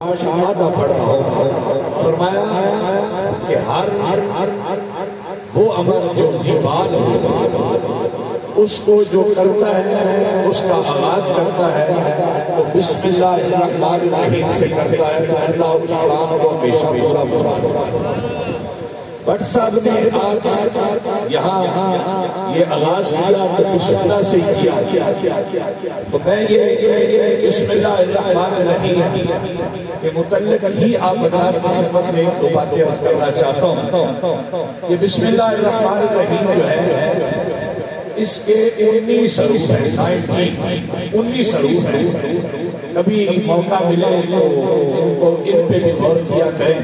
آدھا پڑھ رہا ہوں، فرمایا کہ ہر وہ عمل جو زیبال ہو اس کو جو کرتا ہے اس کا آغاز کرتا ہے تو بسم اللہ الرحمن الرحیم سے کرتا ہے تو اللہ اس کام کو ہمیشہ پورا فرماتا ہے۔ بٹ صاحب نے آج یہاں یہ آغاز کیا تو بسم اللہ سے کیا، تو میں یہ بسم اللہ الرحمن الرحیم کے متعلق ہی آپ بتا کی خدمت میں ایک دو باتیں عرض کرنا چاہتا ہوں۔ یہ بسم اللہ الرحمن الرحیم جو ہے اس کے 19 حروف ہیں، 19 حروف ہیں۔ کبھی موقع ملے تو ان پہ بھی غور کیا کریں۔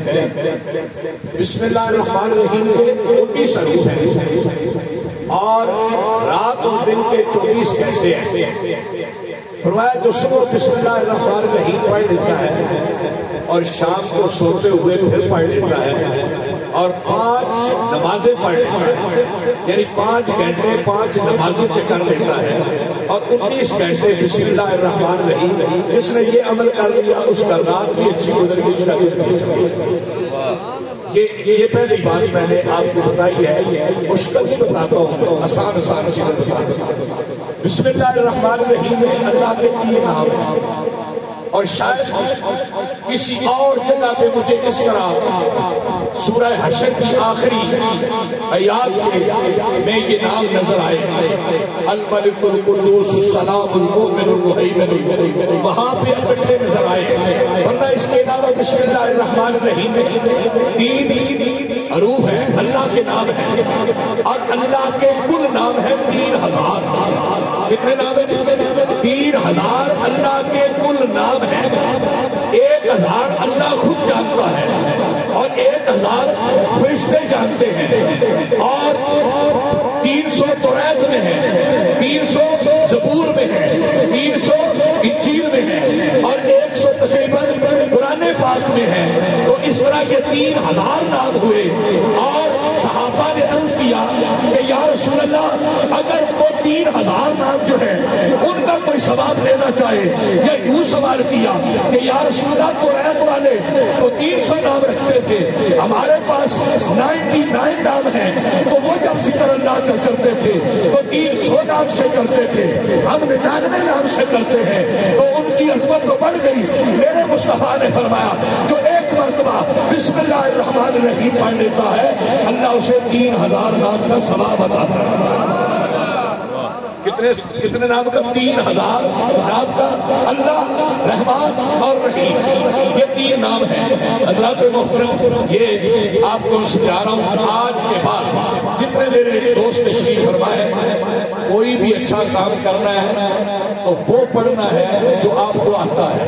بسم اللہ الرحمن الرحیم کے 19 حروف ہیں اور رات اور دن کے 24 گھنٹے ہیں۔ فرمایا جو صبح بسم اللہ الرحمن الرحیم پڑھ لیتا ہے اور شام کو سوتے ہوئے پھر پڑھ لیتا ہے اور 5 نمازیں پڑھ لیتا ہے، یعنی 5 گھنٹے 5 نمازوں کے کر لیتا ہے اور 19 گھنٹے بسم اللہ الرحمن الرحیم، جس نے یہ عمل کر لیا اس کا رات بھی اچھی گزر گئی، اس کا دن بھی اچھی۔ یہ پہلی بات میں نے آپ کو بتائی ہے، مشکل بھی بتاتا ہوں، آسان چیزیں بتاتا ہوں۔ بسم اللہ الرحمن الرحیم میں اللہ کے 3 نام ہیں اور شاید کسی اور جگہ پہ مجھے اس طرح سورہ حشر کی آخری آیات میں یہ نام نظر آئے، الملک القدوس السلام المؤمن المہیمن، وہاں پہ اکٹھے نظر آئے، ورنہ اس کے علاوہ بسم اللہ الرحمن الرحیم میں 3 حروف ہیں، اللہ کے نام ہیں اور اللہ کے کل نام ہیں 3000۔ کتنے نام ہیں؟ 3000 اللہ کے کل نام ہیں۔ 1000 اللہ خود جانتا ہے اور 1000 فرشتے جانتے ہیں اور 300 توریت میں ہے، 300 زبور میں ہے، 300 انجیل میں ہے اور 100 تقریباً قرآن پاک میں ہے۔ تو اس طرح کے 3000 نام ہوئے اور صحابہ نے عرض کیا کہ یا رسول اللہ اگر وہ 3000 نام جو ہے ان کا کوئی ثواب لینا چاہے، یا یوں سوال کیا کہ یا رسول اللہ توریت والے تو 300 نام رکھتے تھے، ہمارے پاس 99 نام ہیں، تو وہ جب ذکر اللہ کا کرتے تھے تو 300 نام سے کرتے تھے، ہم 99 نام سے کرتے ہیں، تو ان کی عظمت تو بڑھ گئی۔ میرے مصطفیٰ نے فرمایا جو ایک مرتبہ بسم اللہ الرحمن الرحیم پڑھ لیتا ہے اللہ اسے 3000 نام کا ثواب عطا کرتا ہے۔ کتنے نام کا؟ 3000 نام کا، اللہ، رحمان اور رحیم، یہ 3 نام ہیں۔ حضرات محترم، یہ آپ کو سمجھا رہا ہوں، آج کے بعد جتنے میرے دوست تشریف فرمائے کوئی بھی اچھا کام کرنا ہے تو وہ پڑھنا ہے جو آپ کو آتا ہے،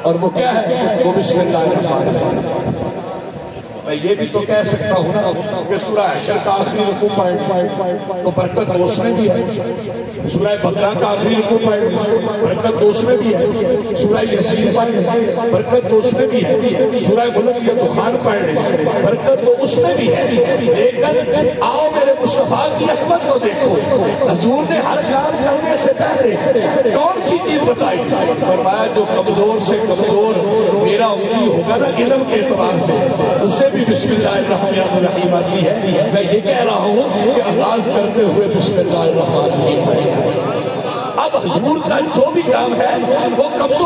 اور وہ کیا ہے؟ وہ بسم اللہ الرحمن الرحیم۔ میں یہ بھی تو کہہ سکتا ہوں نا کہ سورہ حشر کا آخری رکوع پڑھ تو برکت تو اس میں بھی ہے، سورہ بقرہ کا آخری رکوع پڑھ برکت تو اس میں بھی ہے، سورہ یاسین پڑھ برکت تو اس میں بھی ہے، سورہ ملک یا دخان پڑھ برکت تو اس میں بھی ہے۔ لیکن آؤ میرے مصطفیٰ کی عظمت کو دیکھو، حضور نے ہر کام کرنے سے پہلے کون سی چیز بتائی؟ فرمایا جو کمزور سے کمزور میرا امتی ہوگا نا علم کے اعتبار سے، اسے بھی بسم اللہ الرحمن الرحیم آتی ہے۔ میں یہ کہہ رہا ہوں کہ آغاز کرتے ہوئے بسم اللہ الرحمن الرحیم۔ اب حضور کا جو بھی کام ہے وہ کمزور